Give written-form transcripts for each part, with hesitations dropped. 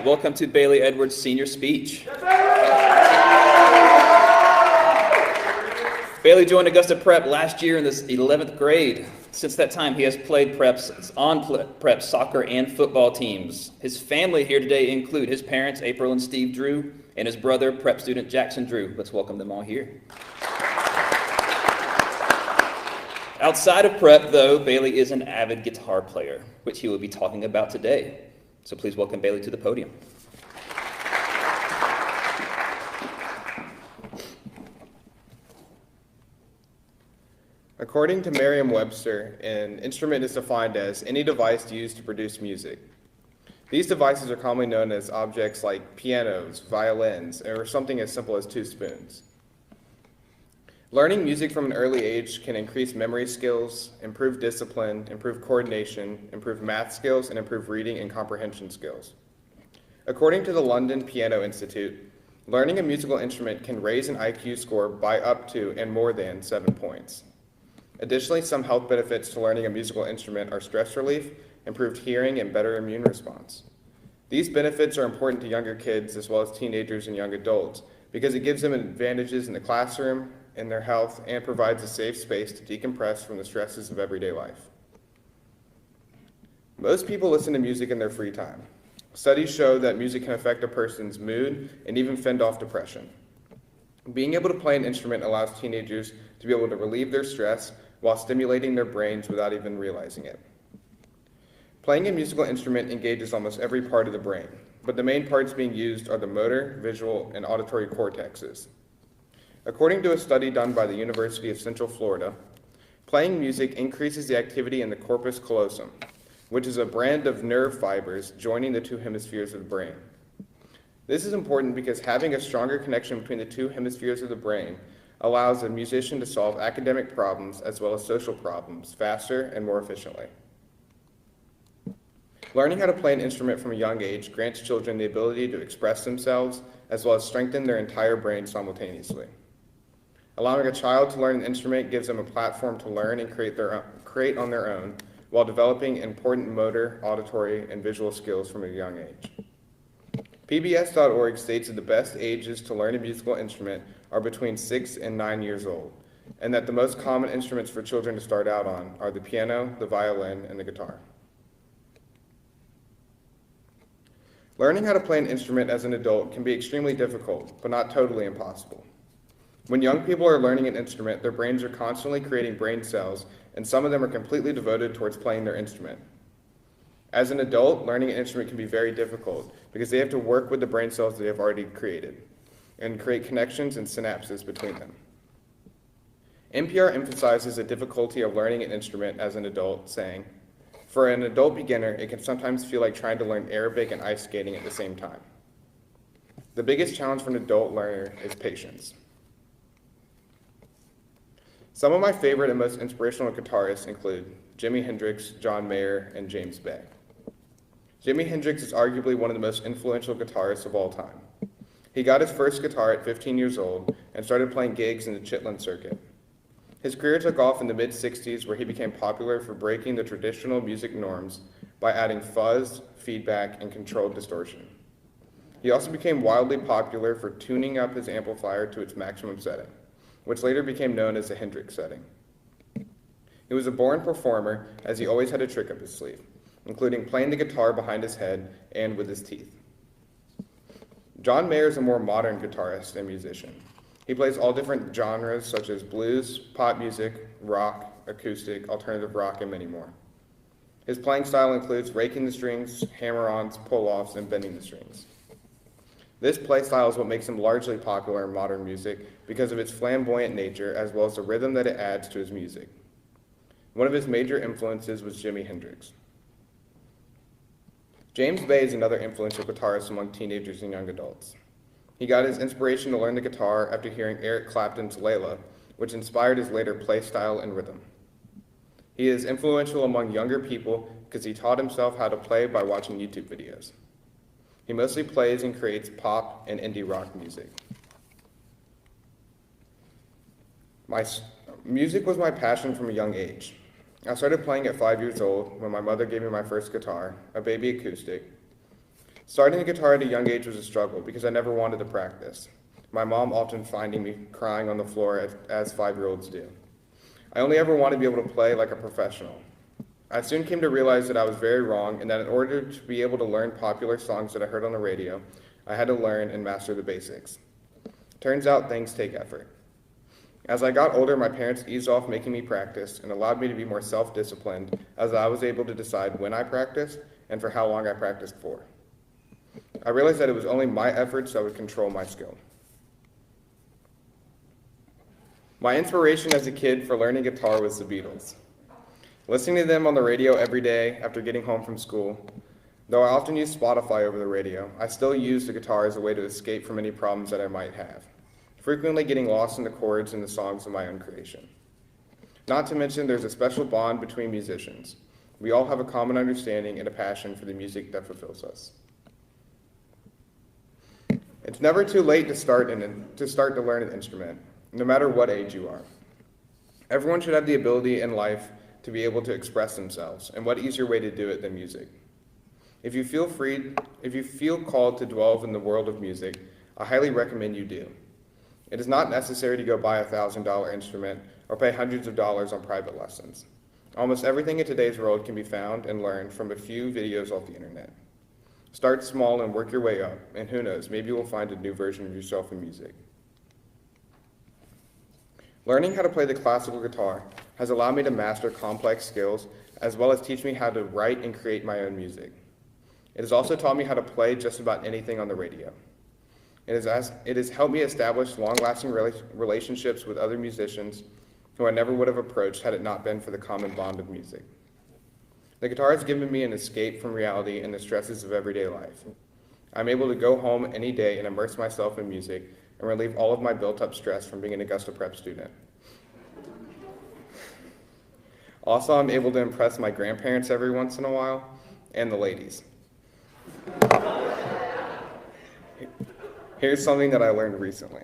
right, welcome to Bailey Edwards' senior speech. Bailey joined Augusta Prep last year in the 11th grade. Since that time, he has played on Prep soccer and football teams. His family here today include his parents, April and Steve Drew, and his brother, Prep student Jackson Drew. Let's welcome them all here. Outside of Prep, though, Bailey is an avid guitar player, which he will be talking about today. So please welcome Bailey to the podium. According to Merriam-Webster, an instrument is defined as any device used to produce music. These devices are commonly known as objects like pianos, violins, or something as simple as 2 spoons. Learning music from an early age can increase memory skills, improve discipline, improve coordination, improve math skills, and improve reading and comprehension skills. According to the London Piano Institute, learning a musical instrument can raise an IQ score by up to and more than 7 points. Additionally, some health benefits to learning a musical instrument are stress relief, improved hearing, and better immune response. These benefits are important to younger kids as well as teenagers and young adults because it gives them advantages in the classroom, in their health, and provides a safe space to decompress from the stresses of everyday life. Most people listen to music in their free time. Studies show that music can affect a person's mood and even fend off depression. Being able to play an instrument allows teenagers to be able to relieve their stress while stimulating their brains without even realizing it. Playing a musical instrument engages almost every part of the brain, but the main parts being used are the motor, visual, and auditory cortexes. According to a study done by the University of Central Florida, playing music increases the activity in the corpus callosum, which is a band of nerve fibers joining the 2 hemispheres of the brain. This is important because having a stronger connection between the 2 hemispheres of the brain allows a musician to solve academic problems as well as social problems faster and more efficiently. Learning how to play an instrument from a young age grants children the ability to express themselves as well as strengthen their entire brain simultaneously. Allowing a child to learn an instrument gives them a platform to learn and create on their own while developing important motor, auditory, and visual skills from a young age. PBS.org states that the best ages to learn a musical instrument are between 6 and 9 years old, and that the most common instruments for children to start out on are the piano, the violin, and the guitar. Learning how to play an instrument as an adult can be extremely difficult, but not totally impossible. When young people are learning an instrument, their brains are constantly creating brain cells, and some of them are completely devoted towards playing their instrument. As an adult, learning an instrument can be very difficult because they have to work with the brain cells they have already created and create connections and synapses between them. NPR emphasizes the difficulty of learning an instrument as an adult, saying, "For an adult beginner, it can sometimes feel like trying to learn Arabic and ice skating at the same time." The biggest challenge for an adult learner is patience. Some of my favorite and most inspirational guitarists include Jimi Hendrix, John Mayer, and James Bay. Jimi Hendrix is arguably one of the most influential guitarists of all time. He got his first guitar at 15 years old and started playing gigs in the Chitlin circuit. His career took off in the mid-60s, where he became popular for breaking the traditional music norms by adding fuzz, feedback, and controlled distortion. He also became wildly popular for tuning up his amplifier to its maximum setting, which later became known as the Hendrix setting. He was a born performer, as he always had a trick up his sleeve, including playing the guitar behind his head and with his teeth. John Mayer is a more modern guitarist and musician. He plays all different genres such as blues, pop music, rock, acoustic, alternative rock, and many more. His playing style includes raking the strings, hammer-ons, pull-offs, and bending the strings. This play style is what makes him largely popular in modern music because of its flamboyant nature as well as the rhythm that it adds to his music. One of his major influences was Jimi Hendrix. James Bay is another influential guitarist among teenagers and young adults. He got his inspiration to learn the guitar after hearing Eric Clapton's Layla, which inspired his later play style and rhythm. He is influential among younger people because he taught himself how to play by watching YouTube videos. He mostly plays and creates pop and indie rock music. Music was my passion from a young age. I started playing at 5 years old when my mother gave me my first guitar, a baby acoustic. Starting the guitar at a young age was a struggle because I never wanted to practice, my mom often finding me crying on the floor as 5-year-olds do. I only ever wanted to be able to play like a professional. I soon came to realize that I was very wrong and that in order to be able to learn popular songs that I heard on the radio, I had to learn and master the basics. Turns out things take effort. As I got older, my parents eased off making me practice and allowed me to be more self-disciplined as I was able to decide when I practiced and for how long I practiced for. I realized that it was only my efforts that would control my skill. My inspiration as a kid for learning guitar was the Beatles. Listening to them on the radio every day after getting home from school, though I often use Spotify over the radio, I still use the guitar as a way to escape from any problems that I might have, frequently getting lost in the chords and the songs of my own creation. Not to mention there's a special bond between musicians. We all have a common understanding and a passion for the music that fulfills us. It's never too late to start to learn an instrument, no matter what age you are. Everyone should have the ability in life to be able to express themselves, and what easier way to do it than music? If you feel called to dwell in the world of music, I highly recommend you do. It is not necessary to go buy a $1,000 instrument or pay hundreds of dollars on private lessons. Almost everything in today's world can be found and learned from a few videos off the internet. Start small and work your way up, and who knows, maybe you will find a new version of yourself in music. Learning how to play the classical guitar has allowed me to master complex skills, as well as teach me how to write and create my own music. It has also taught me how to play just about anything on the radio. It has helped me establish long-lasting relationships with other musicians who I never would have approached had it not been for the common bond of music. The guitar has given me an escape from reality and the stresses of everyday life. I'm able to go home any day and immerse myself in music and relieve all of my built-up stress from being an Augusta prep student. Also, I'm able to impress my grandparents every once in a while, and the ladies. Here's something that I learned recently.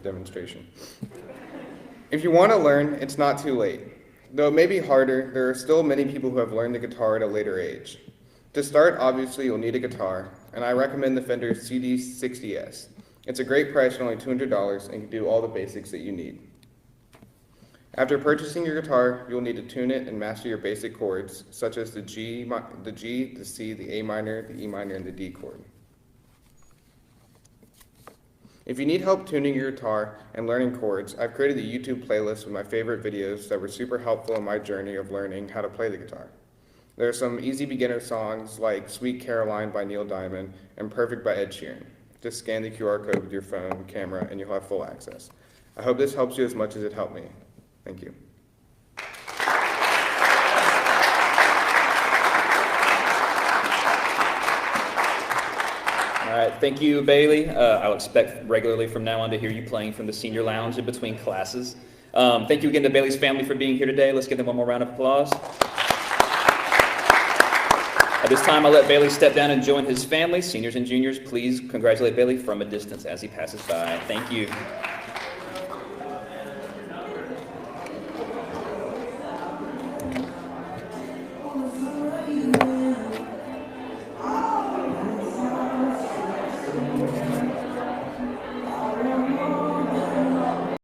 Demonstration. If you want to learn, it's not too late. Though it may be harder, there are still many people who have learned the guitar at a later age. To start, obviously, you'll need a guitar, and I recommend the Fender CD60S. It's a great price at only $200 and can do all the basics that you need. After purchasing your guitar, you'll need to tune it and master your basic chords, such as the G, the C, the A minor, the E minor, and the D chord. If you need help tuning your guitar and learning chords, I've created a YouTube playlist with my favorite videos that were super helpful in my journey of learning how to play the guitar. There are some easy beginner songs like Sweet Caroline by Neil Diamond and Perfect by Ed Sheeran. Just scan the QR code with your phone camera and you'll have full access. I hope this helps you as much as it helped me. Thank you. All right, thank you, Bailey. I'll expect regularly from now on to hear you playing from the senior lounge in between classes. Thank you again to Bailey's family for being here today. Let's give them one more round of applause. At this time, I'll let Bailey step down and join his family. Seniors and juniors, please congratulate Bailey from a distance as he passes by. Thank you.